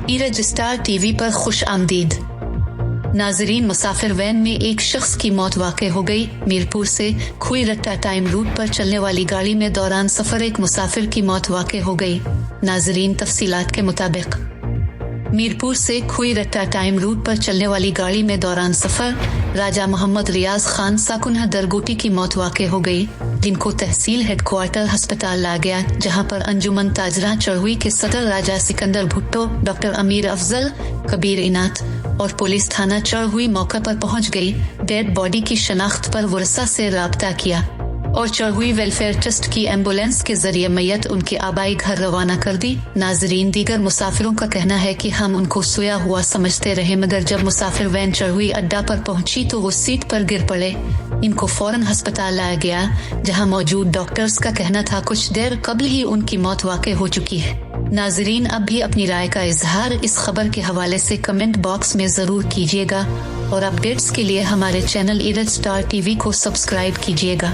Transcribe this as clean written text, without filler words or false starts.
Iraj star TV पर खुश आमदीद। नाजरीन, मुसाफिर वैन में एक शख्स की मौत वाक़ हो गई। मीरपुर से खुई रट्टा टाइम रूट पर चलने वाली गाड़ी में दौरान सफर एक मुसाफिर की मौत वाक़ हो गई। नाजरीन, तफसीलात के मुताबिक मीरपुर से खुई रट्टा टाइम रूट पर चलने वाली गाड़ी में दौरान सफर राजा मोहम्मद रियाज खान साकुन्हा दरगोटी की मौत वाक़ हो गई, जिनको तहसील हेडक्वार्टर अस्पताल ला गया, जहां पर अंजुमन ताजरा चढ़ुई के सदर राजा सिकंदर भुट्टो, डॉक्टर अमीर अफजल, कबीर इनात और पुलिस थाना चढ़ुई मौके पर पहुंच गई। डेड बॉडी की शनाख्त पर वर्षा से राब्ता किया और चढ़ुई वेलफेयर ट्रस्ट की एम्बुलेंस के जरिए मैयत उनके आबाई घर रवाना कर दी। नाजरीन, दीगर मुसाफिरों का कहना है कि हम उनको सोया हुआ समझते रहे, मगर जब मुसाफिर वैन चढ़ुई अड्डा पर पहुंची तो वो सीट पर गिर पड़े। इनको फौरन अस्पताल लाया गया, जहां मौजूद डॉक्टर्स का कहना था कुछ देर कबल ही उनकी मौत वाक़ हो चुकी है। नाजरीन, अब भी अपनी राय का इजहार इस खबर के हवाले से कमेंट बॉक्स में जरूर कीजिएगा और अपडेट्स के लिए हमारे चैनल ईरज स्टार टीवी को सब्सक्राइब कीजिएगा।